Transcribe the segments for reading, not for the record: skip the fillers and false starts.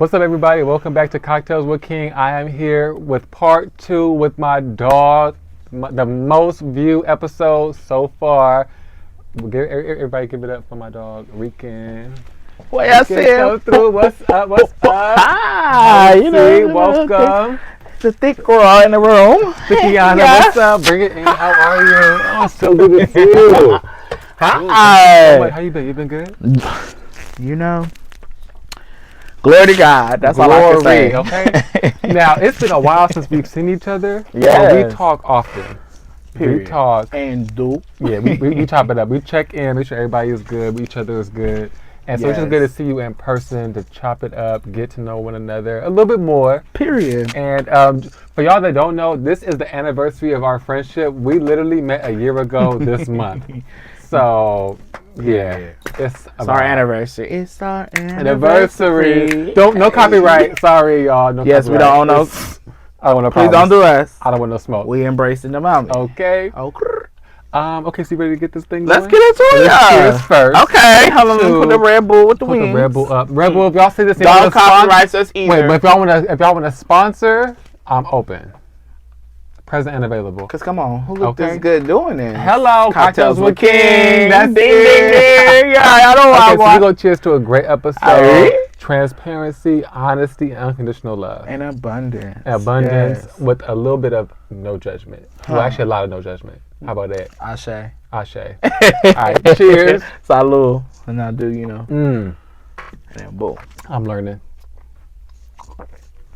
What's up, everybody? Welcome back to Cocktails with King. I am here with part 2 with my dog, the most viewed episode so far. Everybody give it up for my dog, Rican. What y'all saying? What's up? What's up? Hi, welcome. The thick girl in the room. Kiana, what's up? Bring it in. How are you? Oh, so good to see you. Hi. How you been? You been good? You know, glory to God. That's all I can say. Okay. Now it's been a while since we've seen each other. Yeah. We talk often. Period. We talk and do. Yeah, we chop it up. We check in, make sure everybody is good, each other is good. And so it's just good to see you in person, to chop it up, get to know one another a little bit more. Period. And for y'all that don't know, this is the anniversary of our friendship. We literally met a year ago this month. So, yeah. It's our anniversary. It's our anniversary. No copyright. Sorry, y'all. No yes, copyright. we don't own no. I don't want to. Please don't do us. I don't want no smoke. We embracing the moment. Okay. Okay, so you ready to get this thing Let's going? get into it, Cheers first. Okay, hold on, let me put the Red Bull with the wings. Put the Red Bull up. Red Bull, if y'all see this, don't copyright us either. Wait, but if y'all want to sponsor, I'm open. Present and available. Cause come on, who look this good doing it? Hello, Cocktails with King. That's ding, ding. Yeah, I don't want. Okay, so we go cheers to a great episode. Transparency, honesty, and unconditional love. And abundance. Abundance with a little bit of no judgment. Well, actually, a lot of no judgment. How about that? Ashe. All right, cheers. Salud. And I do, And then boom. I'm learning.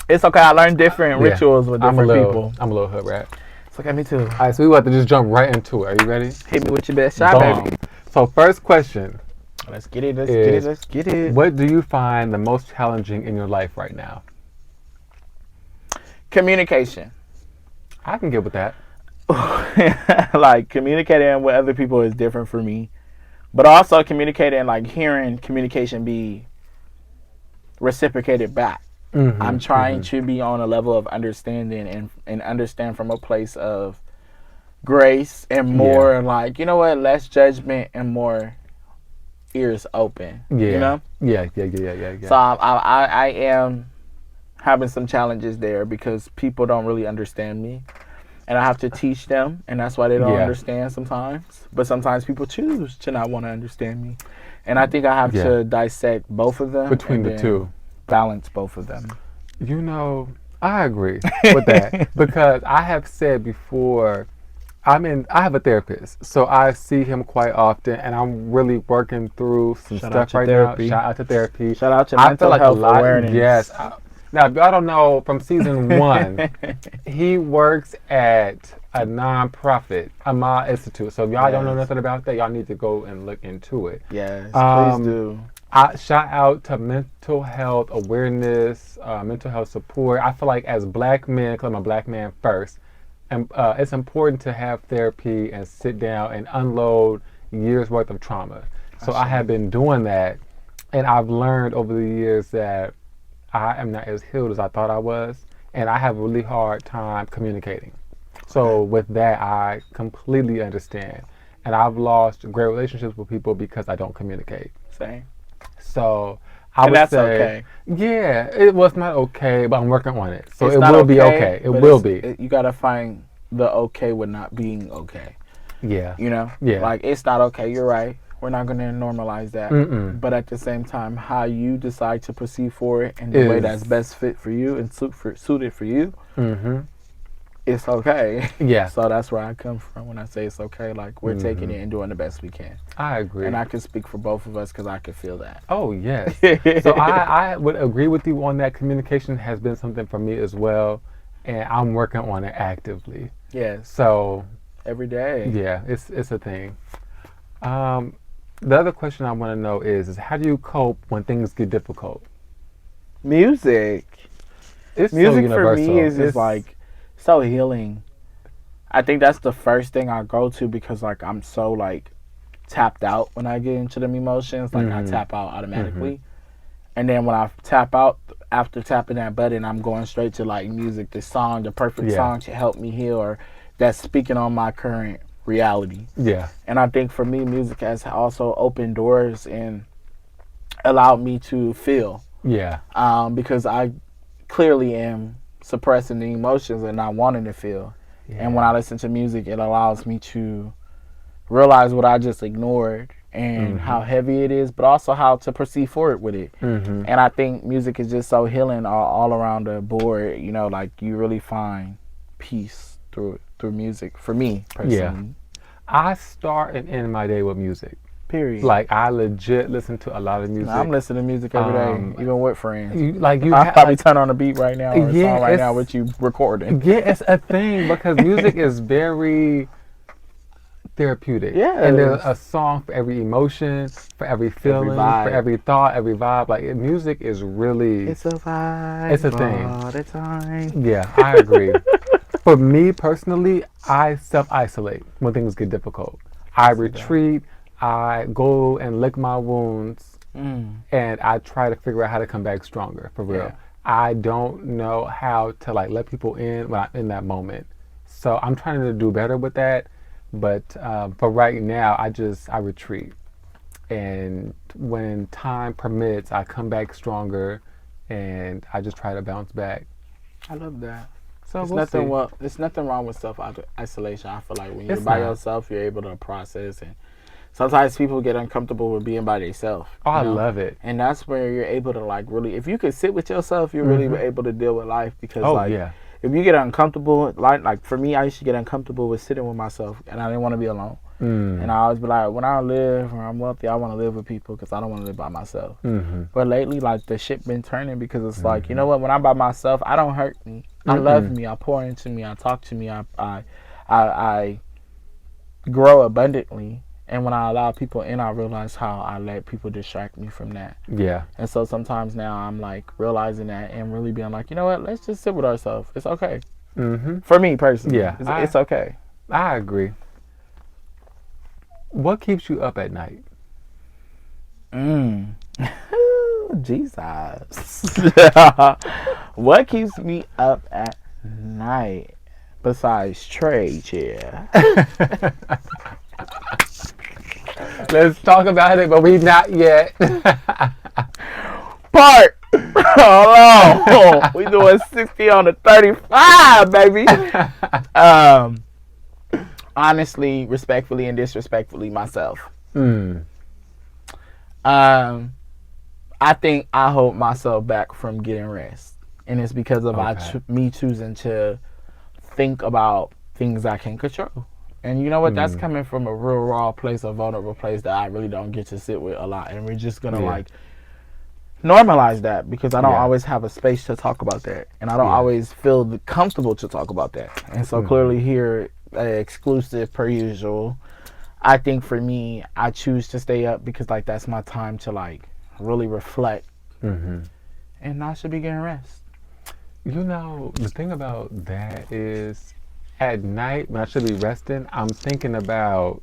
It's okay. I learned different rituals with different people. I'm a little hood rat. It's okay, me too. All right, so we about to just jump right into it. Are you ready? Hit me with your best shot, baby. So first question. Let's get it. Let's get it. What do you find the most challenging in your life right now? Communication. I can get with that. Like communicating with other people is different for me, but also communicating, like hearing communication be reciprocated back. I'm trying to be on a level of understanding and understand from a place of grace and more like, less judgment and more ears open. Yeah. Yeah. So I am having some challenges there because people don't really understand me. And I have to teach them, and that's why they don't understand sometimes. But sometimes people choose to not want to understand me. And I think I have to dissect both of them. Between the two. Balance both of them. I agree with that. Because I have said before, I have a therapist. So I see him quite often, and I'm really working through some stuff right now. Shout out to therapy. Shout out to mental health awareness. Yes. Now, I don't know, from season 1, he works at a non-profit, Amal Institute. So if y'all don't know nothing about that, y'all need to go and look into it. Yes, please do. Shout out to mental health awareness, mental health support. I feel like as black men, because I'm a black man first, and it's important to have therapy and sit down and unload years worth of trauma. So I have been doing that, and I've learned over the years that I am not as healed as I thought I was, and I have a really hard time communicating. So with that, I completely understand. And I've lost great relationships with people because I don't communicate. Same. So I would say, okay. Yeah, it was not okay, but I'm working on it. So it will be okay. It will be. You gotta find the okay with not being okay. Yeah. Yeah. Like it's not okay. You're right. We're not going to normalize that. But at the same time, how you decide to proceed forward in the way that's best fit for you and suited for you, it's okay. Yeah. So that's where I come from when I say it's okay. Like we're taking it and doing the best we can. I agree. And I can speak for both of us because I can feel that. Oh, yes. So I would agree with you on that. Communication has been something for me as well. And I'm working on it actively. Yes. So. Every day. Yeah, it's a thing. The other question I want to know is how do you cope when things get difficult? Music. Music so for me is just like so healing. I think that's the first thing I go to because like I'm so like tapped out when I get into them emotions. Like I tap out automatically. And then when I tap out, after tapping that button, I'm going straight to like music, the song, the perfect song to help me heal or that's speaking on my current reality. Yeah. And I think for me, music has also opened doors and allowed me to feel. Yeah. Because I clearly am suppressing the emotions and not wanting to feel. Yeah. And when I listen to music, it allows me to realize what I just ignored and how heavy it is, but also how to proceed forward with it. And I think music is just so healing all around the board. You know, like you really find peace through music. For me personally. Yeah. I start and end my day with music. Period. Like I legit listen to a lot of music. I'm listening to music every day, even with friends. I'll probably turn on a beat right now or a Yeah, song right now with you recording. Yeah, it's a thing because music is very therapeutic. Yeah. And there's a song for every emotion, for every feeling, for every thought, every vibe. Like music is really It's a vibe. It's a thing. All the time. Yeah, I agree. For me personally, I self-isolate when things get difficult. I retreat. I go and lick my wounds, and I try to figure out how to come back stronger. For real, I don't know how to like let people in when I'm in that moment. So I'm trying to do better with that. But for right now, I retreat, and when time permits, I come back stronger, and I just try to bounce back. I love that. So There's nothing wrong with self isolation. I feel like when you're by yourself, you're able to process, and sometimes people get uncomfortable with being by themselves. Oh, I love it. And that's where you're able to like really, if you could sit with yourself, you're really able to deal with life because if you get uncomfortable, like for me, I used to get uncomfortable with sitting with myself, and I didn't want to be alone. And I always be like, when I live or I'm wealthy, I want to live with people because I don't want to live by myself. But lately, like the shit been turning because it's like, you know what? When I'm by myself, I don't hurt me. I love me. I pour into me. I talk to me. I grow abundantly. And when I allow people in, I realize how I let people distract me from that. Yeah. And so sometimes now I'm like realizing that and really being like, you know what? Let's just sit with ourselves. It's okay. For me personally. Yeah. It's okay. I agree. What keeps you up at night? Jesus. What keeps me up at night besides trade chair? Let's talk about it, but we not yet. Part. Hold on. We doing 60 on the 35, baby. Honestly, respectfully, and disrespectfully, myself. I think I hold myself back from getting rest, and it's because of me choosing to think about things I can control. And you know what? That's coming from a real raw place, a vulnerable place that I really don't get to sit with a lot. And we're just gonna like normalize that because I don't always have a space to talk about that, and I don't always feel comfortable to talk about that. And so clearly here, exclusive per usual. I think for me, I choose to stay up because like that's my time to like really reflect, and I should be getting rest. You know, the thing about that is, at night when I should be resting, I'm thinking about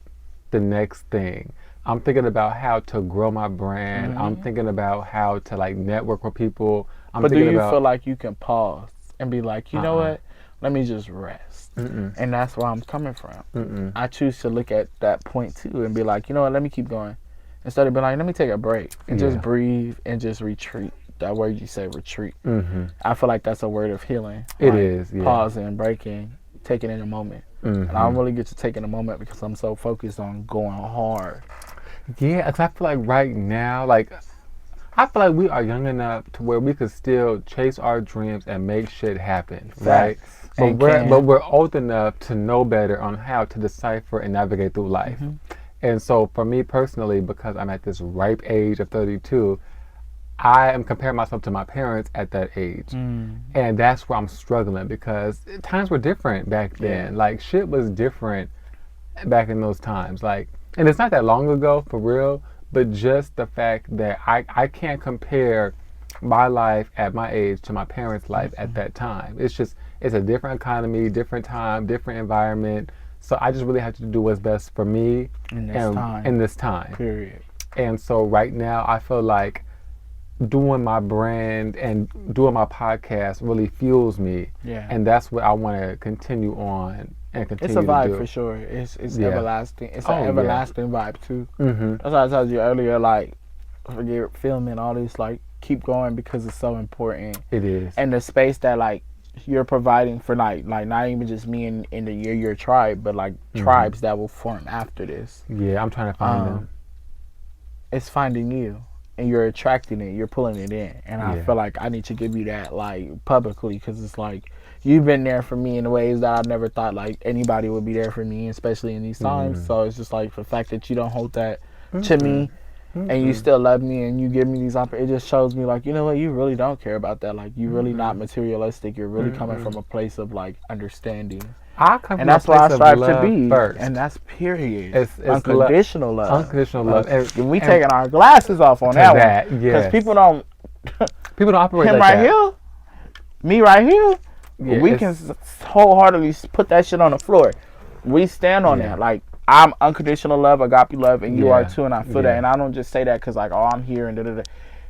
the next thing. I'm thinking about how to grow my brand. I'm thinking about how to like network with people. But do you feel like you can pause and be like, you know what? Let me just rest. And that's where I'm coming from. I choose to look at that point too and be like, you know what? Let me keep going. Instead of being like, let me take a break and just breathe and just retreat. That word you say, retreat. I feel like that's a word of healing. It is. Yeah. Pausing, breaking, taking in a moment. And I don't really get to take in a moment because I'm so focused on going hard. Yeah, because I feel like right now, I feel like we are young enough to where we could still chase our dreams and make shit happen, right? But we're old enough to know better on how to decipher and navigate through life. And so for me personally, because I'm at this ripe age of 32, I am comparing myself to my parents at that age. And that's where I'm struggling because times were different back then. Like shit was different back in those times. Like, and it's not that long ago for real, but just the fact that I can't compare my life at my age to my parents' life at that time. It's a different economy, different time, different environment. So I just really have to do what's best for me in this time. Period. And so right now I feel like doing my brand and doing my podcast really fuels me. Yeah. And that's what I want to continue on and continue to do. It's a vibe for sure. It's everlasting. It's an everlasting vibe too. That's why I told you earlier, like, forget filming all these like keep going because it's so important. It is. And the space that like you're providing for like not even just me in the your tribe, but like tribes that will form after this. Yeah, I'm trying to find them. It's finding you, and you're attracting it, you're pulling it in, and I Yeah. feel like I need to give you that like publicly, because it's like you've been there for me in ways that I never thought like anybody would be there for me, especially in these times. So it's just like the fact that you don't hold that to me, and you still love me, and you give me these opportunities, it just shows me like, you know what, you really don't care about that. Like, you really not materialistic. You're really coming from a place of like understanding. I come And from that's a where I place of strive to love be. first. And that's period. It's unconditional love. Unconditional love. And we taking our glasses off on that one. Because people don't operate him like right that. here, me right here, Yeah, we can wholeheartedly put that shit on the floor. We stand on that. Like, I'm unconditional love, agape love, and you are too, and I feel that. And I don't just say that because like, oh, I'm here and da-da-da.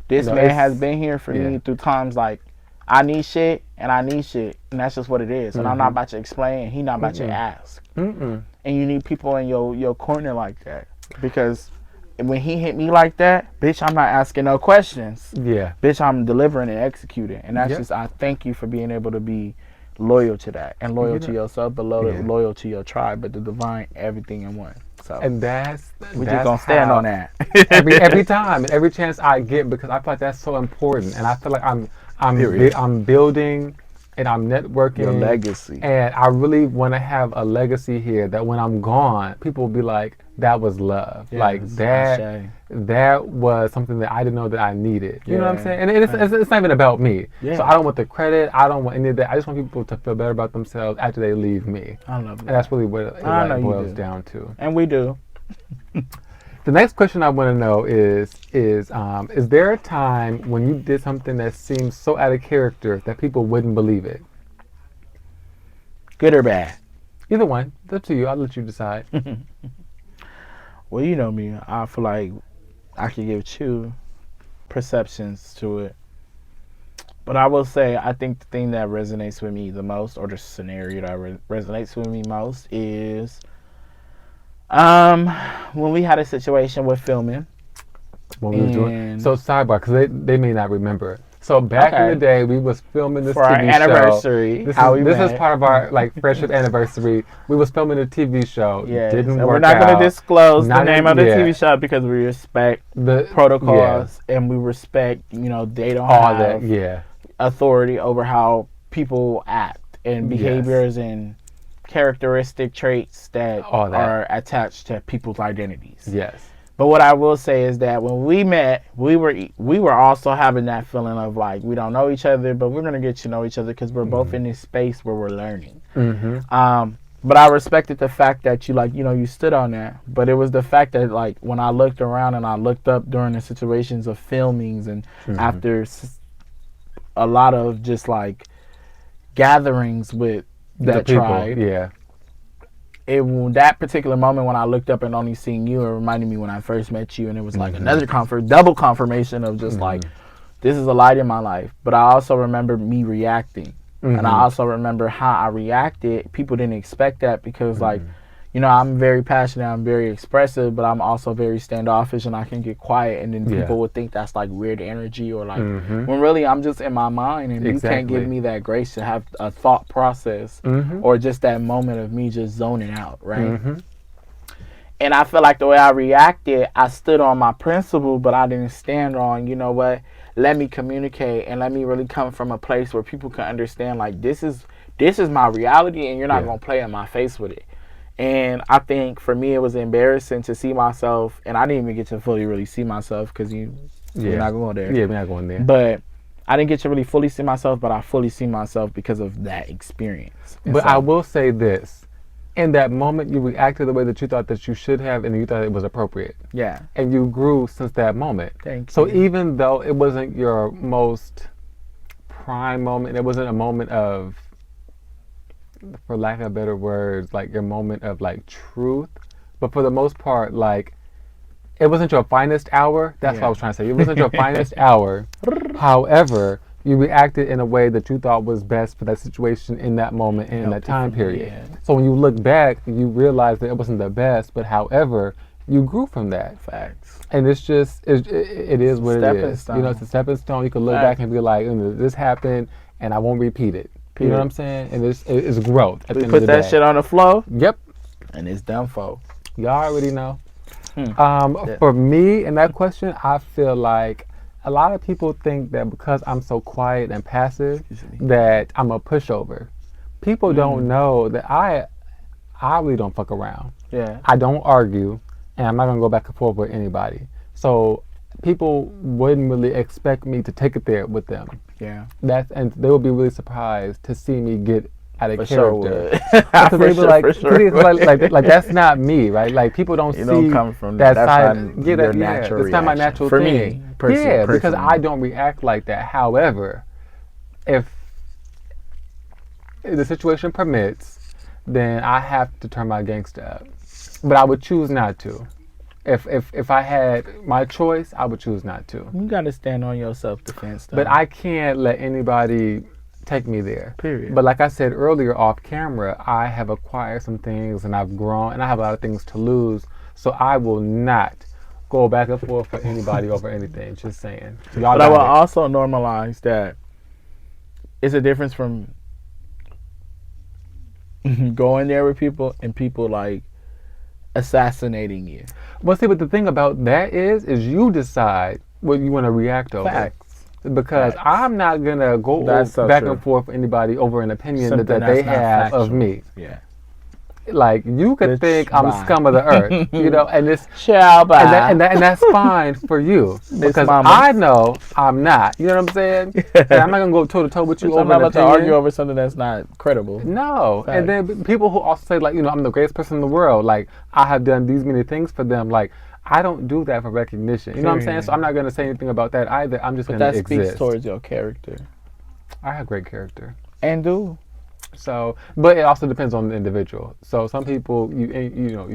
This man has been here for me through times like I need shit and I need shit, and that's just what it is. And I'm not about to explain, and he not about to ask. And you need people in your corner like that, because when he hit me like that, bitch, I'm not asking no questions. Yeah. Bitch, I'm delivering and executing. And that's just, I thank you for being able to be loyal to that, and loyal to yourself, but loyal to your tribe, but the divine, everything in one. So, and that's we just gonna stand on that every time and every chance I get, because I feel like that's so important, and I feel like I'm building and I'm networking your legacy, and I really want to have a legacy here that when I'm gone, people will be like, that was love. Yes, like that was something that I didn't know that I needed. You know what I'm saying? And it's not even about me. Yeah. So I don't want the credit. I don't want any of that. I just want people to feel better about themselves after they leave me. I love that. And that's really what it boils down to. And we do. The next question I want to know is there a time when you did something that seemed so out of character that people wouldn't believe it? Good or bad? Either one. It's up to you. I'll let you decide. Well, you know me. I feel like I could give two perceptions to it. But I will say, I think the thing that resonates with me the most, or the scenario that resonates with me most, is when we had a situation with filming. What we was doing. So sidebar, because they may not remember. So back in the day, we was filming this for TV our anniversary. show. This is part of our like friendship anniversary. We was filming a TV show. Yeah, didn't and work we're not going to disclose the name of the yeah. TV show because we respect the protocols and we respect, they don't all have that authority over how people act and behaviors and characteristic traits that are attached to people's identities. Yes. But what I will say is that when we met, we were also having that feeling of like, we don't know each other, but we're going to get to know each other because we're both in this space where we're learning. But I respected the fact that you stood on that. But it was the fact that like when I looked around and I looked up during the situations of filmings and after a lot of just like gatherings with that tribe. Yeah. That particular moment when I looked up and only seeing you, it reminded me when I first met you, and it was like another double confirmation of just like, this is a light in my life. But I also remember me reacting, and I also remember how I reacted. People didn't expect that because like, I'm very passionate, I'm very expressive, but I'm also very standoffish, and I can get quiet, and then people would think that's like weird energy or like, when really I'm just in my mind, and you can't give me that grace to have a thought process or just that moment of me just zoning out, right? And I feel like the way I reacted, I stood on my principle, but I didn't stand on, let me communicate and let me really come from a place where people can understand like, this is my reality, and you're not going to play in my face with it. And I think for me, it was embarrassing to see myself, and I didn't even get to fully really see myself because you're not going there. Yeah, we're not going there. But I didn't get to really fully see myself, but I fully see myself because of that experience. And but I will say this. In that moment, you reacted the way that you thought that you should have, and you thought it was appropriate. Yeah. And you grew since that moment. Thank you. So even though it wasn't your most prime moment, it wasn't a moment of, for lack of better words, like your moment of like truth, but for the most part, like it wasn't your finest hour. That's what I was trying to say. It wasn't your finest hour. However, you reacted in a way that you thought was best for that situation in that moment and in that time period. So when you look back, you realize that it wasn't the best, but however, You grew from that. Facts. And it's just, it is what it Stepping is. stone. You know, it's a stepping stone. You can look Facts. back and be like, this happened and I won't repeat it. You know what I'm saying? And it's growth at We the end put of the that day. shit on the floor, Yep. and it's done for. Y'all already know. Yeah. For me, in that question, I feel like a lot of people think that because I'm so quiet and passive, that I'm a pushover. People don't know that I really don't fuck around. Yeah. I don't argue, and I'm not gonna go back and forth with anybody. So people wouldn't really expect me to take it there with them. Yeah. And they would be really surprised to see me get out of For sure character. would. Because For they were sure, like, for sure like that's not me, right? Like people don't You see don't come from that that's side. not your natural It's not my reaction. natural For thing. me, Because personally. I don't react like that. However, if the situation permits, then I have to turn my gangster up. But I would choose not to. If I had my choice, I would choose not to. You gotta stand on your self-defense, though. But I can't let anybody take me there. Period. But like I said earlier off camera, I have acquired some things and I've grown and I have a lot of things to lose. So I will not go back and forth with anybody over anything. Just saying. Y'all But I will got it. also normalize that it's a difference from going there with people and people like assassinating you. Well, see, but the thing about that is you decide what you want to react over. Facts. Because Facts. I'm not gonna go That's so back true. and forth with anybody over an opinion Something that they that's not have of factual. me. Yeah. Like you could Bitch, think I'm bye. scum of the earth, you know, and it's Ciao, bye. and that's fine for you because mama. I know I'm not. You know what I'm saying? And I'm not gonna go toe to toe with you I'm over not an about to opinion. argue over something that's not credible. No, Facts. and then people who also say like, I'm the greatest person in the world. Like I have done these many things for them. Like I don't do that for recognition. You know what I'm saying? Period. So I'm not gonna say anything about that either. I'm just But gonna that speaks exist. towards your character. I have great character. And do. So, but it also depends on the individual. So some people, you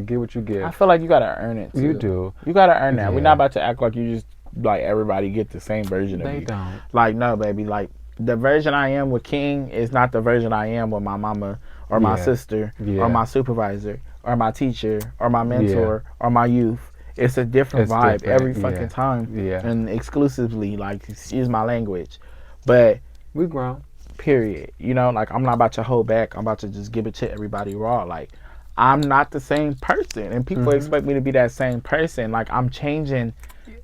get what you I give. feel like you gotta earn it too. You do. You gotta earn that. We're Yeah. not about to act like you just like everybody get the same version of They you. don't. Like no, baby. Like the version I am with Kiing is not the version I am with my mama or my Yeah. sister Yeah. or my supervisor or my teacher or my mentor or my youth. It's a different It's vibe different, every fucking time. Yeah. And exclusively, like, excuse my language. But We grown. period. Like I'm not about to hold back. I'm about to just give it to everybody raw. Like I'm not the same person, and people expect me to be that same person. Like I'm changing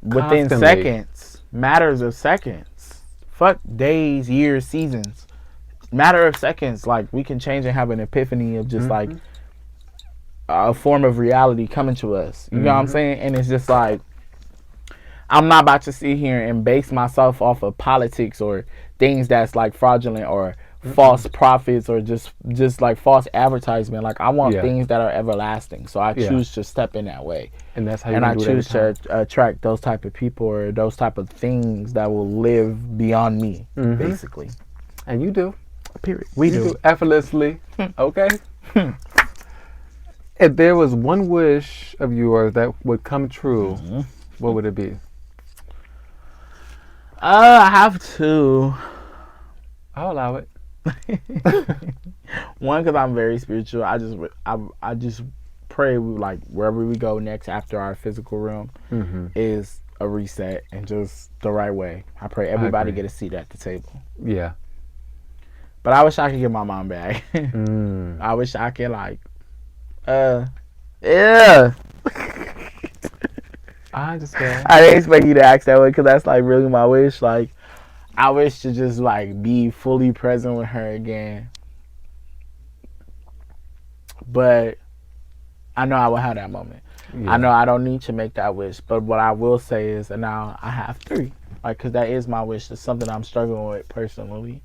within Constantly. seconds, matters of seconds. Fuck days, years, seasons. Matter of seconds. Like we can change and have an epiphany of just like a form of reality coming to us. You know what I'm saying? And it's just like I'm not about to sit here and base myself off of politics or things that's like fraudulent or false prophets or just like false advertisement. Like I want things that are everlasting. So I choose to step in that way. And that's how you And I do it choose every to attract those type of people or those type of things that will live beyond me, basically. And you do. Period. We You do. effortlessly. Okay? If there was one wish of yours that would come true, what would it be? I have two. I'll allow it. One, because I'm very spiritual. I just pray we, like wherever we go next after our physical realm is a reset and just the right way. I pray everybody agree. get a seat at the table. Yeah. But I wish I could get my mom back. I wish I could yeah. I understand. I didn't expect you to ask that way because that's like really my wish. Like I wish to just like be fully present with her again. But I know I will have that moment. Yeah. I know I don't need to make that wish. But what I will say is that now I have three. Like, because that is my wish. It's something I'm struggling with personally.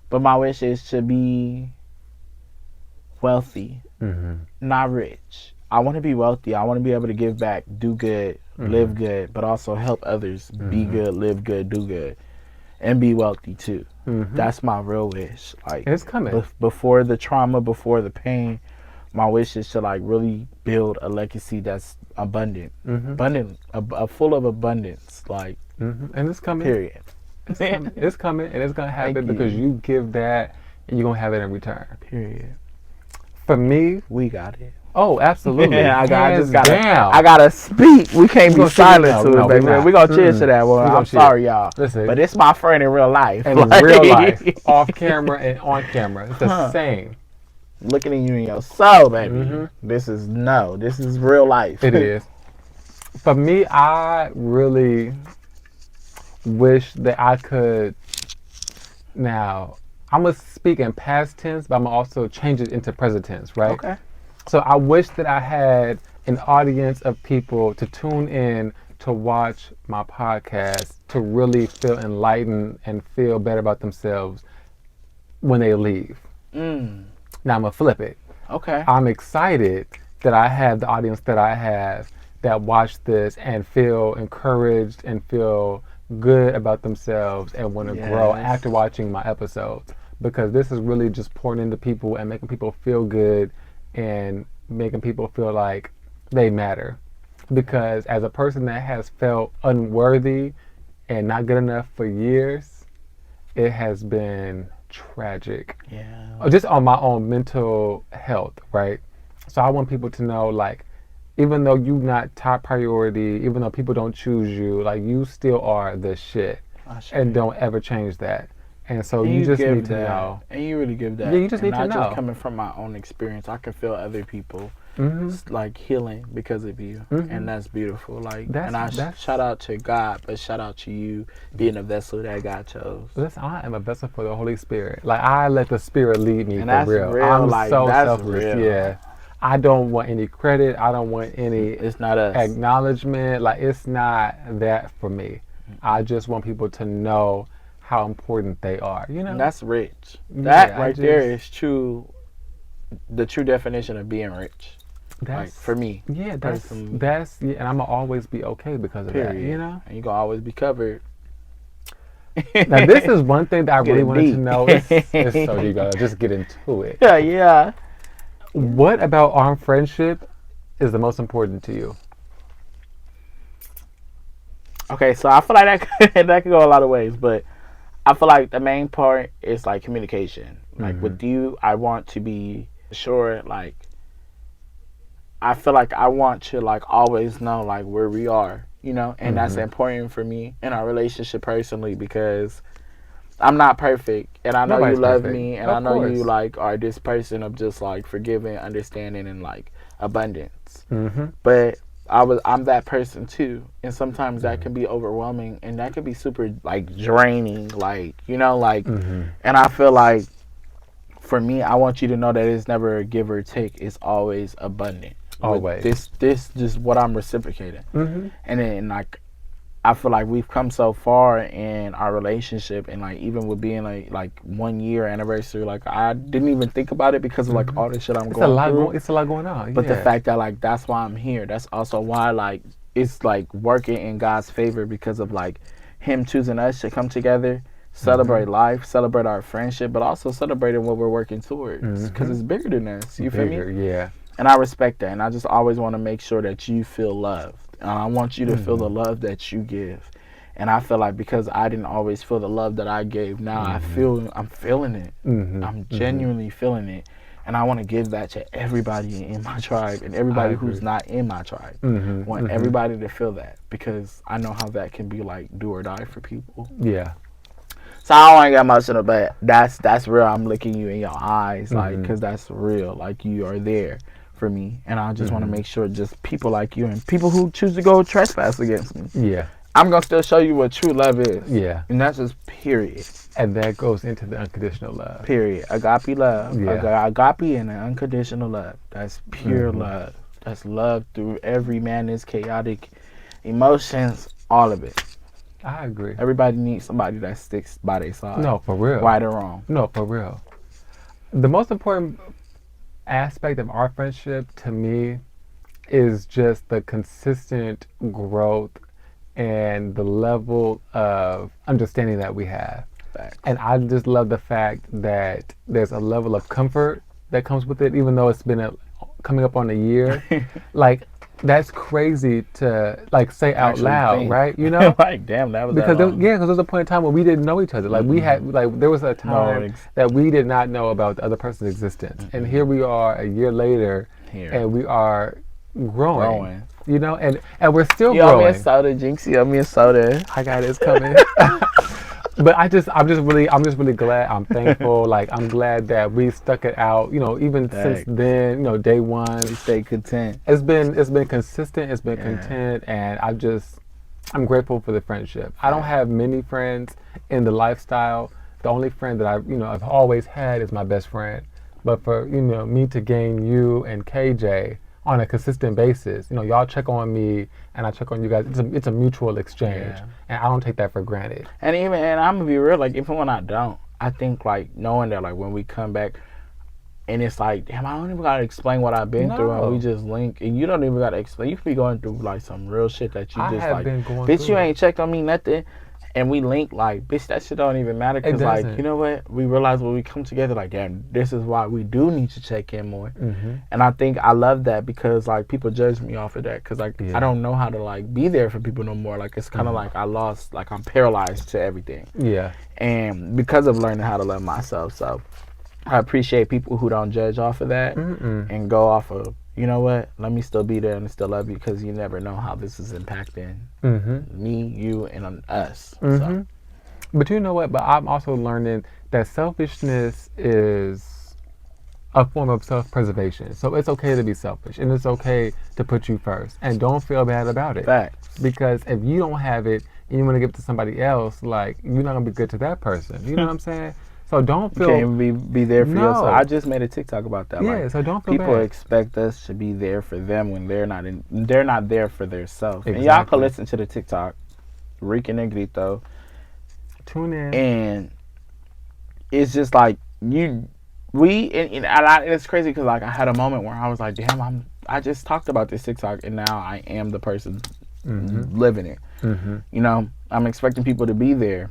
But my wish is to be wealthy, not rich. I want to be wealthy. I want to be able to give back, do good, live good, but also help others be good, live good, do good, and be wealthy too. That's my real wish. Like It's coming. Before the trauma, before the pain, my wish is to like really build a legacy that's abundant, full of abundance. Like, and it's coming. period. It's coming, and it's gonna happen Thank because you. you give that, and you're gonna have it in return. Period. For me, We got it. Oh, absolutely. I Hands just gotta, down. I gotta speak. We can't be gonna silent no, to no, it, we baby. not. We gonna cheers to that one. We gonna I'm cheers. sorry, y'all. Listen, But it's my friend in real life. in real life, off camera and on camera, it's the same. Looking at you in your soul, baby. This is real life. It is. For me, I really wish that I could. Now, I'm gonna speak in past tense, but I'm gonna also change it into present tense, right? Okay. So I wish that I had an audience of people to tune in to watch my podcast to really feel enlightened and feel better about themselves when they leave. Now I'm gonna flip it. Okay. I'm excited that I have the audience that I have that watch this and feel encouraged and feel good about themselves and want to grow after watching my episodes, because this is really just pouring into people and making people feel good and making people feel like they matter. Because as a person that has felt unworthy and not good enough for years, it has been tragic. Yeah. Just on my own mental health, right? So I want people to know, like, even though you're not top priority, even though people don't choose you, like, you still are the shit. And don't ever change that. And so you just need to know. And you really give that. Yeah, you just and need to not know. just coming from my own experience. I can feel other people like healing because of you. And that's beautiful. Like, that's shout out to God, but shout out to you being a vessel that God chose. Listen, I am a vessel for the Holy Spirit. Like, I let the Spirit lead me, and for that's real. I'm like, so that's selfless. real. Yeah. I don't want any credit. I don't want any It's not us. acknowledgement. Like, it's not that for me. I just want people to know how important they are, you know? And that's rich. Yeah, That there is true, the true definition of being rich. That's, like, for me. Yeah, personally. that's and I'm going to always be okay because of that, you know? And you're going to always be covered. Now, this is one thing that I really wanted to deep. know. It's so deep, gotta just get into it. Yeah. What about our friendship is the most important to you? Okay, so I feel like that could go a lot of ways, but I feel like the main part is like communication. Like with you, I want to be sure, like, I feel like I want to like always know like where we are, you know, and that's important for me in our relationship personally, because I'm not perfect, and I know Nobody's you love perfect. me, and Of I know course. you like are this person of just like forgiving, understanding, and like abundance. But I'm that person too, and sometimes that can be overwhelming, and that can be super like draining, like, you know, like, and I feel like for me, I want you to know that it's never a give or take; it's always abundant. Always. This just what I'm reciprocating, and then like, I feel like we've come so far in our relationship, and like even with being like 1 year anniversary, like I didn't even think about it because of like all the shit I'm going through. It's a lot going on. But the fact that like that's why I'm here. That's also why like it's like working in God's favor, because of like Him choosing us to come together, celebrate life, celebrate our friendship, but also celebrating what we're working towards, because it's bigger than us. You feel me? Yeah. And I respect that, and I just always want to make sure that you feel loved. And I want you to feel the love that you give. And I feel like because I didn't always feel the love that I gave, now I'm feeling it. I'm genuinely feeling it. And I want to give that to everybody in my tribe and everybody who's not in my tribe. I want everybody to feel that, because I know how that can be like do or die for people. Yeah. So I don't want to get emotional, but that's real. I'm looking you in your eyes, like, because that's real. Like, you are there for me, and I just want to make sure just people like you and people who choose to go trespass against me. Yeah. I'm gonna still show you what true love is. Yeah. And that's just period. And that goes into the unconditional love. Period. Agape love. Yeah. Agape and an unconditional love. That's pure love. That's love through every madness, chaotic emotions, all of it. I agree. Everybody needs somebody that sticks by their side. No, for real. Right or wrong. No, for real. The most important aspect of our friendship to me is just the consistent growth and the level of understanding that we have. Facts. And I just love the fact that there's a level of comfort that comes with it, even though it's been coming up on a year. Like, that's crazy to like say out Actually loud, think. right? You know, like, damn, that was because that long. there was a point in time when we didn't know each other. Like, we had there was a time that we did not know about the other person's existence, and here we are a year later, Here. and we are growing. You know, and we're still you owe me growing. a soda, Jinx. You owe me a soda. I got it, it's coming. But I'm just really glad. I'm thankful. Like, I'm glad that we stuck it out. You know, even since then. You know, day one. We stay content. It's been consistent. It's been content, and I'm grateful for the friendship. I don't have many friends in the lifestyle. The only friend that I've always had is my best friend. But for me to gain you and KJ on a consistent basis, y'all check on me and I check on you guys. It's a mutual exchange, and I don't take that for granted. And I'm gonna be real, like even when I don't, I think like knowing that like when we come back, and it's like, damn, I don't even gotta explain what I've been through, and we just link, and you don't even gotta explain. You could be going through like some real shit that you bitch, you ain't checked on me nothing. And we link like, bitch, that shit don't even matter. Because, like, you know what? We realize when we come together, like, damn, this is why we do need to check in more. Mm-hmm. And I think I love that because, like, people judge me off of that. Because, like, I don't know how to, like, be there for people no more. Like, it's kind of like I'm paralyzed to everything. Yeah. And because of learning how to love myself. So, I appreciate people who don't judge off of that and go off of, you know what, let me still be there and still love you because you never know how this is impacting me, you, and us. So. But you know what? But I'm also learning that selfishness is a form of self-preservation. So it's okay to be selfish, and it's okay to put you first, and don't feel bad about it. Facts. Because if you don't have it and you want to give it to somebody else, like, you're not gonna be good to that person. You know what I'm saying? So don't feel... You can't be there for yourself. I just made a TikTok about that. Yeah, like, so don't feel people bad. expect us to be there for them when they're not there for themselves. Exactly. And y'all can listen to the TikTok, Rican and Negrito. Tune in. And it's just like, and it's crazy because like I had a moment where I was like, damn, I just talked about this TikTok and now I am the person living it. You know, I'm expecting people to be there.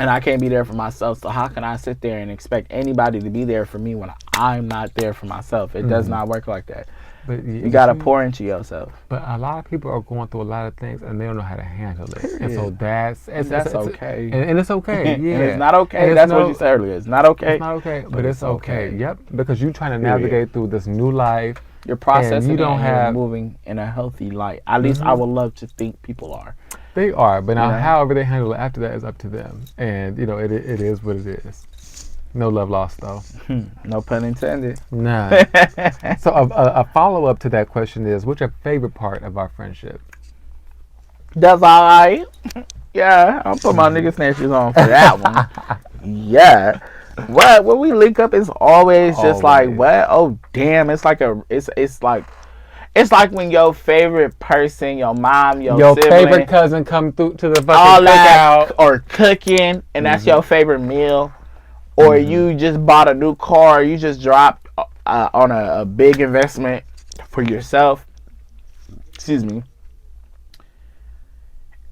And I can't be there for myself, so how can I sit there and expect anybody to be there for me when I'm not there for myself? It does not work like that. But you got to pour into yourself. But a lot of people are going through a lot of things, and they don't know how to handle it. And so that's okay. And it's okay. Yeah. And it's not okay. That's what you said earlier. It's not okay. It's not okay, but it's okay. Yep. Because you're trying to navigate through this new life. You're processing and you're moving in a healthy light. At least I would love to think people are. They are, but now however they handle it after that is up to them. And, it is what it is. No love lost, though. No pun intended. Nah. So a follow-up to that question is, what's your favorite part of our friendship? That's all right. Yeah, I'll put my nigga snatchers on for that one. Yeah. What? When we link up, it's always just like, what? Oh, damn. It's like it's like when your favorite person, your mom, your sibling, favorite cousin come through to the fucking cookout or cooking, and that's your favorite meal, or you just bought a new car, you just dropped on a big investment for yourself. Excuse me.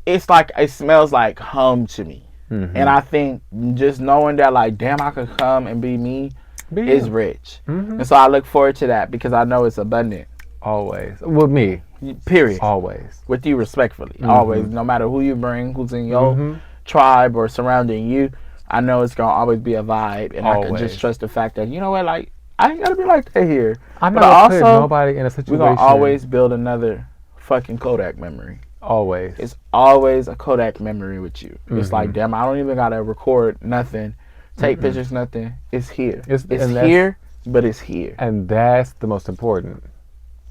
It's like it smells like home to me, and I think just knowing that, like, damn, I could come and be me is rich, and so I look forward to that because I know it's abundant. Always. With me. Period. Always. With you respectfully. Always. No matter who you bring, who's in your tribe or surrounding you, I know it's going to always be a vibe. And I can just trust the fact that, you know what, like, I ain't got to be like that here. I'm not going to put nobody in a situation. We're going to always build another fucking Kodak memory. Always. It's always a Kodak memory with you. It's like, damn, I don't even got to record nothing, take pictures, nothing. It's here. It's here, but it's here. And that's the most important.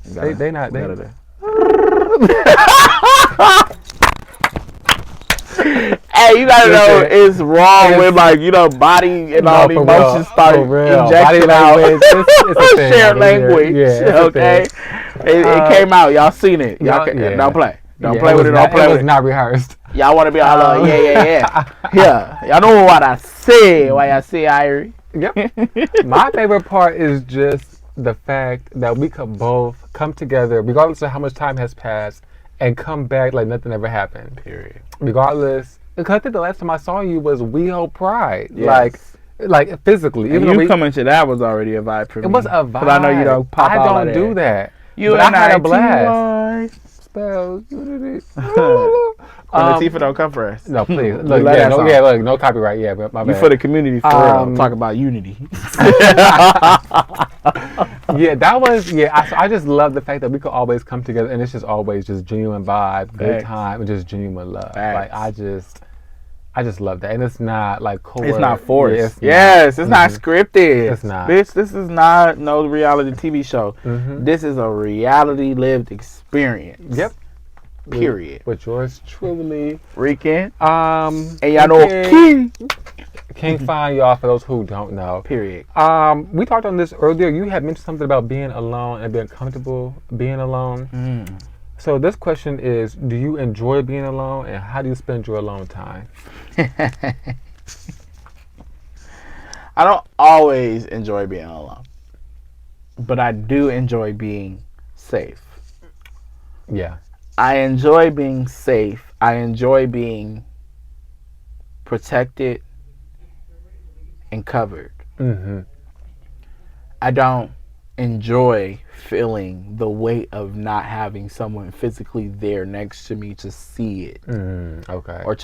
They not. Hey, you gotta know it's wrong with, like, body and all the emotions start injecting out. It's shared language. Yeah, okay, it came out. Y'all seen it. Y'all don't play. Don't play with it. Don't play with it. It was not rehearsed. Y'all want to be all yeah. Y'all know what I say. Why I say Irie. Yep. My favorite part is just the fact that we could both come together, regardless of how much time has passed, and come back like nothing ever happened. Period. Regardless, because I think the last time I saw you was WeHo Pride, like physically. Even though coming to that was already a vibe for me. It was a vibe. Because I know you don't pop out. I don't do that. You and I had a blast. Spells. When Latifah don't come for us. No, please. Look, no copyright. My bad. You for the community for real. Talk about unity. Yeah, that was I just love the fact that we could always come together and it's just always just genuine vibe, good time, and just genuine love. Like I just love that, and it's not like coerced. It's not forced. Yeah, it's yes, it's not scripted. It's not. Bitch, this is not no reality TV show. Mm-hmm. This is a reality lived experience. Yep. Period. With yours truly, Rican. And y'all know Kiing. Can't find y'all for those who don't know. Period. We talked on this earlier. You had mentioned something about being alone and being comfortable being alone. So this question is, do you enjoy being alone, and how do you spend your alone time? I don't always enjoy being alone, but I do enjoy being safe. Yeah. I enjoy being safe. I enjoy being protected and covered. Mm-hmm. I don't enjoy feeling the weight of not having someone physically there next to me to see it. Okay. Or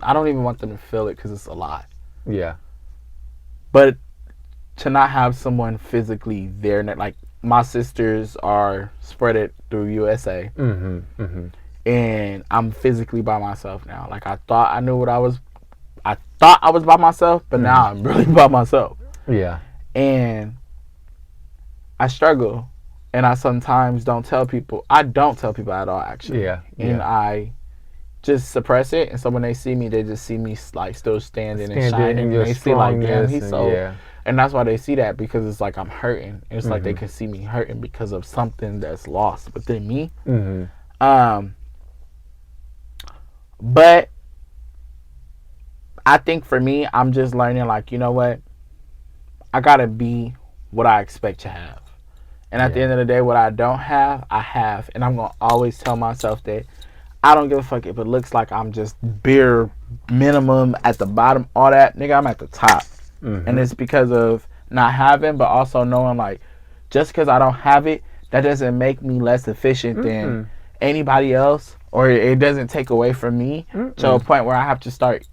I don't even want them to feel it because it's a lot. Yeah. But to not have someone physically there, like my sisters are spread it through USA. And I'm physically by myself now. Like I thought I was by myself, but now I'm really by myself. Yeah. And I struggle, and I sometimes don't tell people. I don't tell people at all, actually. Yeah. And I just suppress it, and so when they see me, they just see me like still standing and shining, and they see like, damn, he's so. And that's why they see that, because it's like I'm hurting. It's like they can see me hurting because of something that's lost within me. But I think for me, I'm just learning, like, you know what? I gotta be what I expect to have. And at the end of the day, what I don't have, I have. And I'm going to always tell myself that I don't give a fuck if it looks like I'm just bare minimum at the bottom, all that. Nigga, I'm at the top. And it's because of not having, but also knowing, like, just because I don't have it, that doesn't make me less efficient than anybody else, or it doesn't take away from me to a point where I have to start,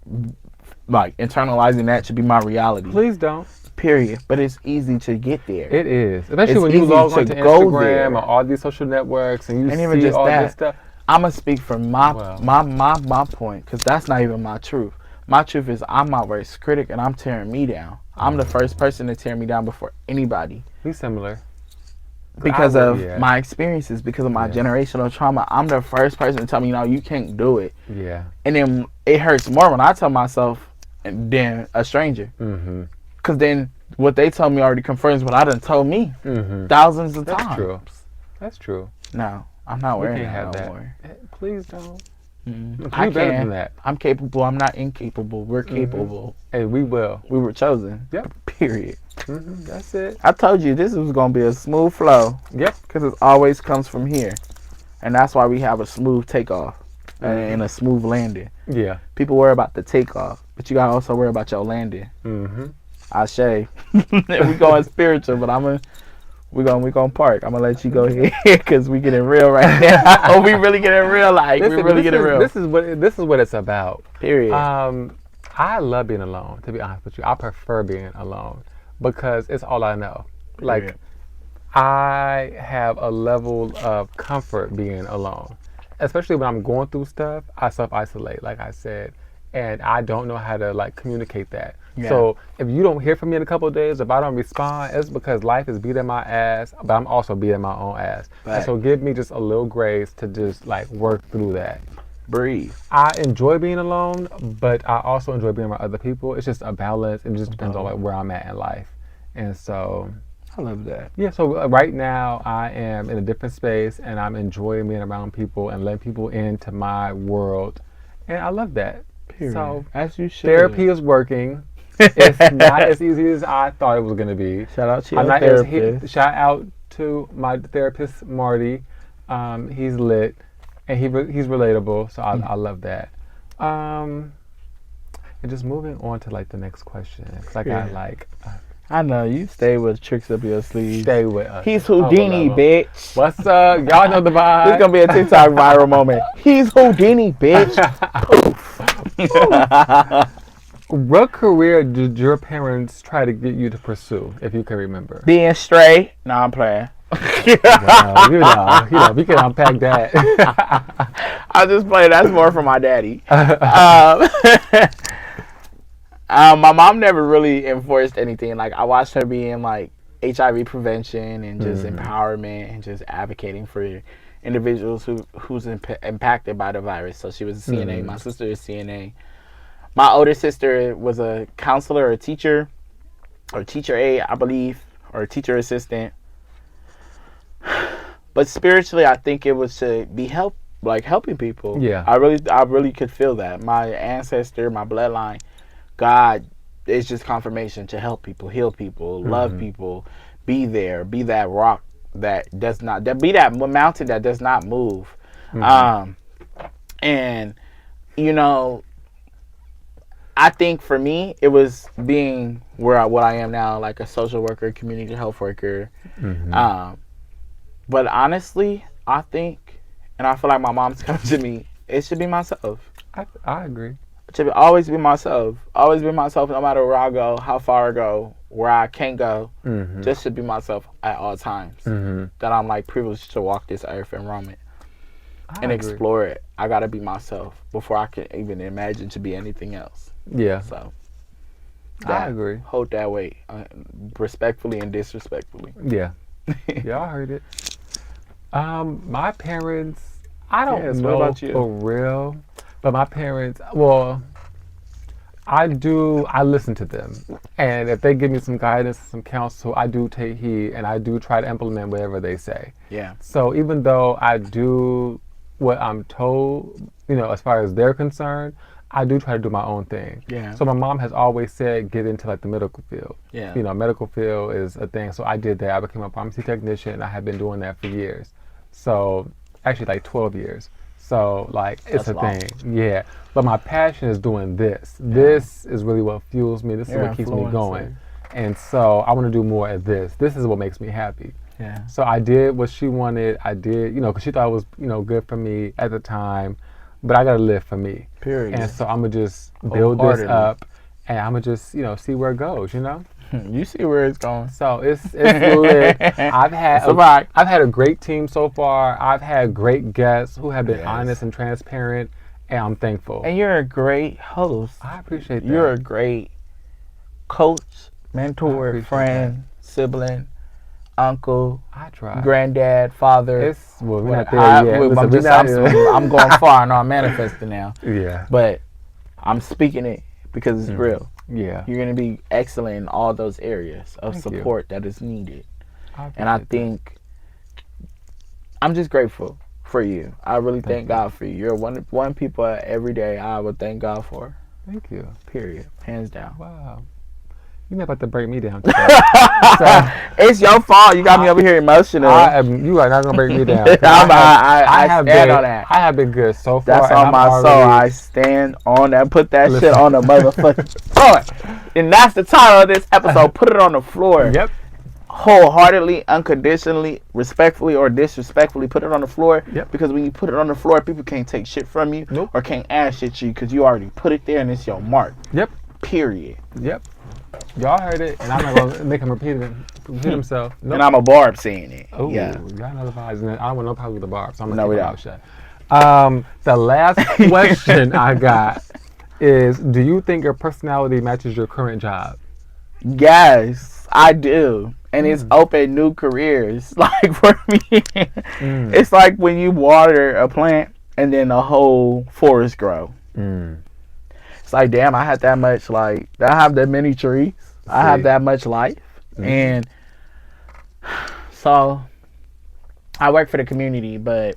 like, internalizing that to be my reality. Please don't. Period. But it's easy to get there. It is. Especially when you log onto Instagram or all these social networks and you see all this stuff. I'm going to speak from my point, because that's not even my truth. My truth is I'm my worst critic, and I'm tearing me down. I'm the first person to tear me down before anybody. We similar. Because of my experiences, because of my generational trauma. I'm the first person to tell me, you can't do it. Yeah. And then it hurts more when I tell myself than a stranger. Because then what they told me already confirms what I done told me thousands of times. True. That's true. No, I'm not wearing that no more. Please don't. I better can. than that. I'm capable. I'm not incapable. We're capable. Hey, we will. We were chosen. Yep. Period. That's it. I told you this was going to be a smooth flow. Yep. Because it always comes from here. And that's why we have a smooth takeoff and a smooth landing. Yeah. People worry about the takeoff, but you got to also worry about your landing. I say we going spiritual, but we gonna park. I'm gonna let you go here because we getting real right now. We really getting real, like we really getting real. This is what it's about. Period. I love being alone. To be honest with you, I prefer being alone because it's all I know. Period. Like I have a level of comfort being alone, especially when I'm going through stuff. I self-isolate, like I said, and I don't know how to like communicate that. Yeah. So if you don't hear from me in a couple of days, if I don't respond, it's because life is beating my ass, but I'm also beating my own ass. Right. And so give me just a little grace to just like work through that. Breathe. I enjoy being alone, but I also enjoy being around other people. It's just a balance. It just depends on like where I'm at in life. And so I love that. Yeah, so right now I am in a different space and I'm enjoying being around people and letting people into my world. And I love that. Period. So as you should. Therapy is working. It's not as easy as I thought it was going to be. Shout out to your therapist. Shout out to my therapist, Marty. He's lit, and he's relatable, so I love that. And just moving on to like the next question. Cause I got like... I know, you stay with tricks up your sleeve. Stay with us. He's Houdini, bitch. What's up? Y'all know the vibe. This is going to be a TikTok viral moment. He's Houdini, bitch. What career did your parents try to get you to pursue, if you can remember? Being straight. No, I'm playing. Well, we can unpack that. I just play. That's more for my daddy. My mom never really enforced anything. Like, I watched her be in like HIV prevention and just empowerment and just advocating for individuals who's impacted by the virus. So she was a CNA. My sister is CNA. My older sister was a counselor or teacher aide, I believe, or a teacher assistant. But spiritually, I think it was to be helping people. Yeah. I really could feel that. My ancestor, my bloodline, God is just confirmation to help people, heal people, love people, be there, be that rock that does not, be that mountain that does not move. And, you know, I think for me, it was being what I am now, like a social worker, community health worker. But honestly, I think, and I feel like my mom's coming to me, it should be myself. I agree. It should always be myself. Always be myself, no matter where I go, how far I go, where I can't go. Just should be myself at all times. That I'm like privileged to walk this earth and roam it. And explore it. I gotta be myself before I can even imagine to be anything else. Yeah. So I agree. Hold that weight, respectfully and disrespectfully. Yeah. Yeah, I heard it. My parents, I don't know what about you? for real, but my parents, well, I listen to them, and if they give me some guidance, some counsel, I do take heed, and I do try to implement whatever they say. Yeah. So even though I do what I'm told, as far as they're concerned, I do try to do my own thing. Yeah. So my mom has always said, get into like the medical field. Yeah. Medical field is a thing. So I did that. I became a pharmacy technician. I have been doing that for years. So actually like 12 years. So like it's a thing. Yeah. But my passion is doing this. Yeah. This is really what fuels me. This is what keeps me going. And so I want to do more of this. This is what makes me happy. Yeah. So I did what she wanted. I did, because she thought it was, good for me at the time. But I gotta live for me. Period. And so I'm gonna just build this up, and I'm gonna just, see where it goes. You see where it's going. So it's lit. I've had a great team so far. I've had great guests who have been honest and transparent, and I'm thankful. And you're a great host. I appreciate that. You're a great coach, mentor, friend, sibling, uncle, I try. Granddad, father. We're not there yet. I'm going far. I know I'm manifesting now. Yeah. But I'm speaking it because it's real. Yeah. You're going to be excellent in all those areas of support that is needed. And I think I'm just grateful for you. I really thank God for you. You're one people every day I would thank God for. Thank you. Period. Hands down. Wow. You're about to break me down. It's your fault. You got me over here emotional. You are not gonna break me down. I stand on that. I have been good so far. That's on my soul. I stand on that. Put that shit on the motherfucking floor. And that's the title of this episode. Put it on the floor. Yep. Wholeheartedly, unconditionally, respectfully or disrespectfully, put it on the floor. Yep. Because when you put it on the floor, people can't take shit from you or can't add shit to you because you already put it there and it's your mark. Yep. Period. Yep. Y'all heard it, and I'm not gonna make him repeat himself. Nope. And I'm a barb saying it. Oh, yeah. Y'all know the vibes, and I don't want no problem with the barb, so I'm gonna keep my mouth shut. The last question I got is: do you think your personality matches your current job? Yes, I do, and it's opened new careers. Like for me, it's like when you water a plant and then a whole forest grow. It's like, damn, I had that much, I have that many trees. I have that much life. And so I work for the community, but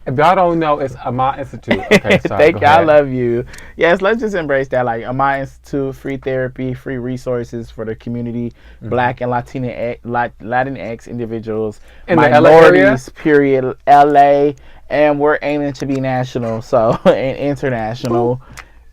if y'all don't know, it's Amah Institute. Okay, sorry, thank you. I love you. Yes, let's just embrace that. Like Amah Institute, free therapy, free resources for the community, Black and Latinx individuals, in minorities, period, LA, and we're aiming to be national, so and international.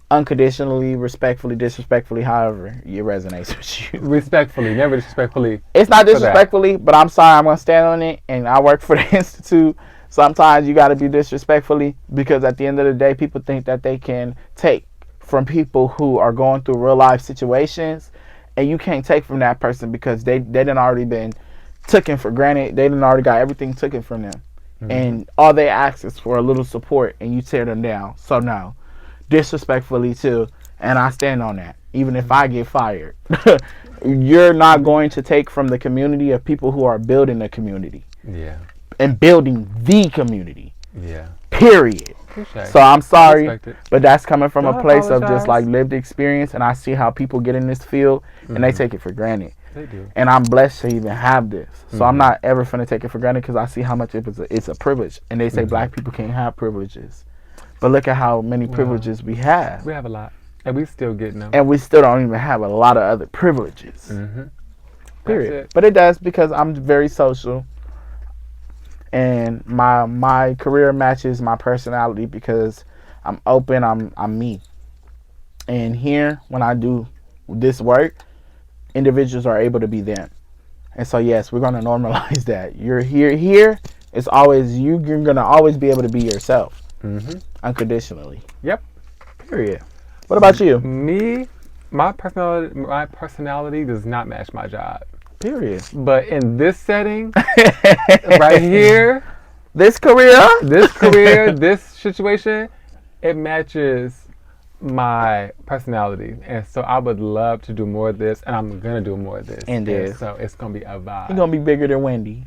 Unconditionally, respectfully, disrespectfully, however it resonates with you. Respectfully, never disrespectfully. It's not disrespectfully, but I'm sorry, I'm going to stand on it, and I work for the Institute. Sometimes you got to be disrespectfully because at the end of the day, people think that they can take from people who are going through real life situations, and you can't take from that person because they done already been taken for granted. They done already got everything taken from them. And all they ask is for a little support, and you tear them down. So no, disrespectfully too, and I stand on that. Even if I get fired, you're not going to take from the community of people who are building the community. Yeah. And building the community. Yeah. Period. Appreciate. So I'm sorry, Respect it. but that's coming from Don't a place of just apologize. like lived experience, and I see how people get in this field and they take it for granted. They do. And I'm blessed to even have this. So I'm not ever finna take it for granted because I see how much it's a privilege. And they say black people can't have privileges. But look at how many privileges we have. We have a lot. And we still getting them. And we still don't even have a lot of other privileges. Period. It. But it does because I'm very social. And my career matches my personality because I'm open, I'm me. And here, when I do this work, individuals are able to be them. And so yes, we're gonna normalize that. You're here, it's always you're gonna always be able to be yourself. Unconditionally. Yep. Period. What about you? Me, my personality does not match my job. Period. But in this setting, right here, this career, this situation, it matches my personality. And so I would love to do more of this, and I'm going to do more of this. And so it's going to be a vibe. You're going to be bigger than Wendy.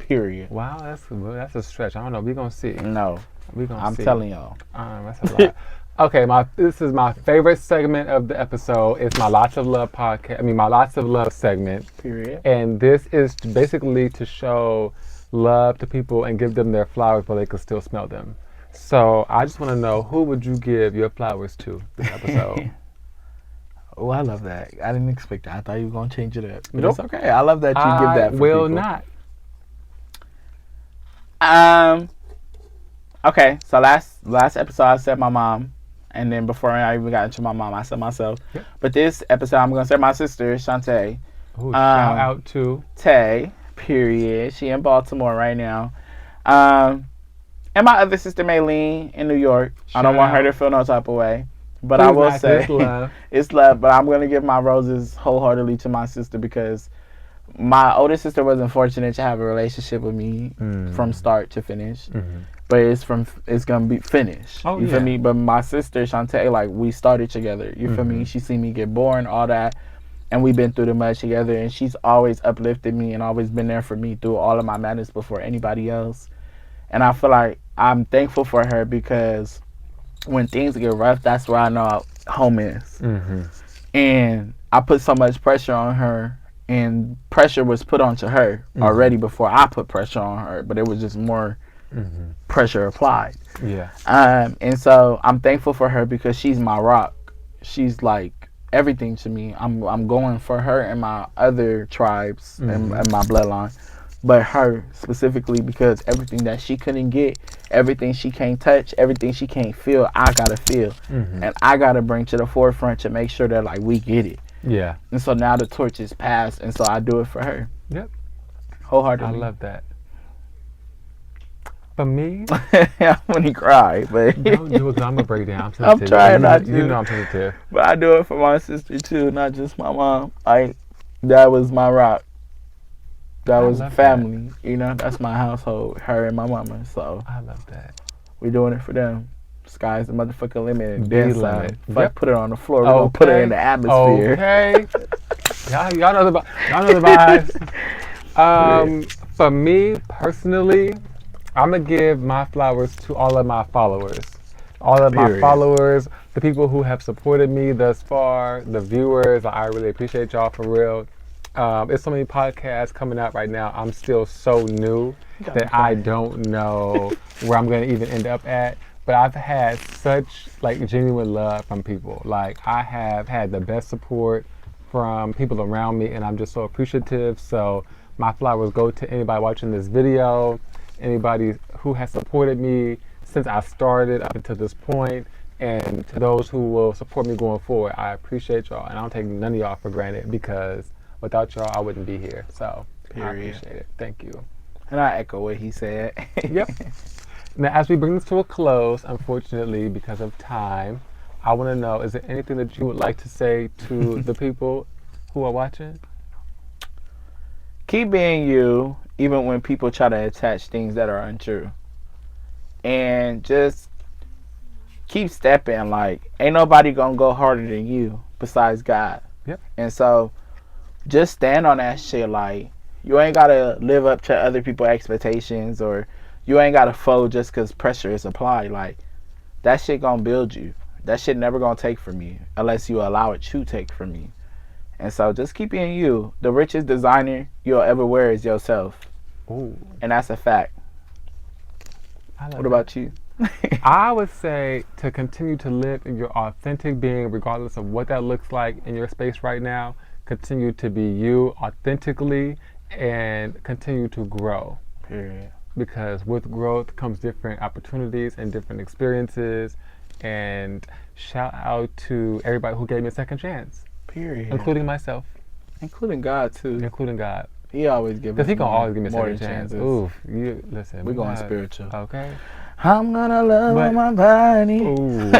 Period. Wow, that's a stretch. I don't know. We're going to see. No. We're going to see. I'm telling y'all. That's a lot. Okay, this is my favorite segment of the episode. It's my Lots of Love podcast. My Lots of Love segment. Period. And this is basically to show love to people and give them their flowers while they can still smell them. So I just want to know, who would you give your flowers to this episode? Oh, I love that. I didn't expect that. I thought you were going to change it up. But Nope. it's okay. I love that you give that for will people. Not. Okay, so last episode I said my mom, and then before I even got into my mom, I said myself. Yep. But this episode I'm gonna say my sister Shantae. Ooh, shout out to Tay. Period. She in Baltimore right now. And my other sister Maylene in New York. I don't want her to feel no type of way, but I will say it's love. It's love. But I'm gonna give my roses wholeheartedly to my sister because my older sister wasn't fortunate to have a relationship with me from start to finish. But it's gonna be finished. You feel me? But my sister Shantae, like, we started together. You feel me? She seen me get born, all that, and we've been through the mud together. And she's always uplifted me and always been there for me through all of my madness before anybody else. And I feel like I'm thankful for her because when things get rough, that's where I know home is. And I put so much pressure on her, and pressure was put onto her already before I put pressure on her. But it was just more pressure applied. Yeah. And so I'm thankful for her because she's my rock. She's like everything to me. I'm going for her and my other tribes and my bloodline, but her specifically because everything that she couldn't get, everything she can't touch, everything she can't feel, I gotta feel, and I gotta bring to the forefront to make sure that like we get it. Yeah. And so now the torch is passed, and so I do it for her. Yep. Wholeheartedly. I love that. For me, I'm gonna cry, but don't do it 'cause I'm gonna break down. I'm trying not to. You know I'm sensitive. But I do it for my sister too, not just my mom. That was my rock. That was family. That. You know, that's my household. Her and my mama. So I love that. We doing it for them. Sky's the motherfucking limit. And The dance limit. Fuck, put it on the floor. We're gonna put it in the atmosphere. Okay. y'all know the vibes. For me personally, I'm gonna give my flowers to all of my followers. All of my followers, the people who have supported me thus far, the viewers. I really appreciate y'all for real. There's so many podcasts coming out right now. I'm still so new that I don't know where I'm gonna even end up at. But I've had such like genuine love from people. Like, I have had the best support from people around me, and I'm just so appreciative. So my flowers go to anybody watching this video, anybody who has supported me since I started up until this point, and to those who will support me going forward. I appreciate y'all, and I don't take none of y'all for granted because without y'all, I wouldn't be here. So I appreciate it. Thank you. And I echo what he said. Yep. Now, as we bring this to a close, unfortunately, because of time, I want to know, is there anything that you would like to say to the people who are watching? Keep being you, even when people try to attach things that are untrue. And just keep stepping. Like, ain't nobody gonna go harder than you besides God. Yep. And so, just stand on that shit. Like, you ain't gotta live up to other people's expectations, or you ain't gotta fold just because pressure is applied. Like, that shit gonna build you. That shit never gonna take from you unless you allow it to take from you. And so just keep being you. The richest designer you'll ever wear is yourself. Ooh. And that's a fact. What about you? I would say to continue to live in your authentic being, regardless of what that looks like in your space right now. Continue to be you authentically and continue to grow. Period. Because with growth comes different opportunities and different experiences. And shout out to everybody who gave me a second chance. Period. Including myself. Including God, too. Including God. He always gives us Because he gonna more, always give me a more second chance. chances. Oof. You listen. We're going spiritual. Okay. I'm gonna love on my body. Ooh.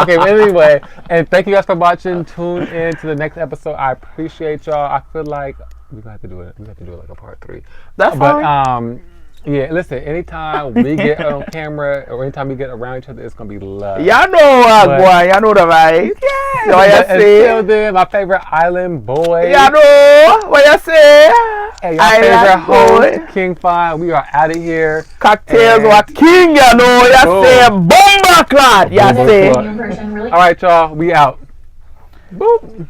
Okay, but anyway, and thank you guys for watching. Tune in to the next episode. I appreciate y'all. I feel like we got to do it. We have to do it like a part 3. That's fine. Yeah, listen, anytime we get on camera or anytime we get around each other, it's going to be love. Y'all know boy. Y'all know the vibes. Yeah. What you say? Until then, my favorite island boy. Y'all know what you say? And your favorite host, King Fine. We are out of here. Cocktails with Kiing, you know. You say bomba clot. You say. All right, y'all. We out. Boop.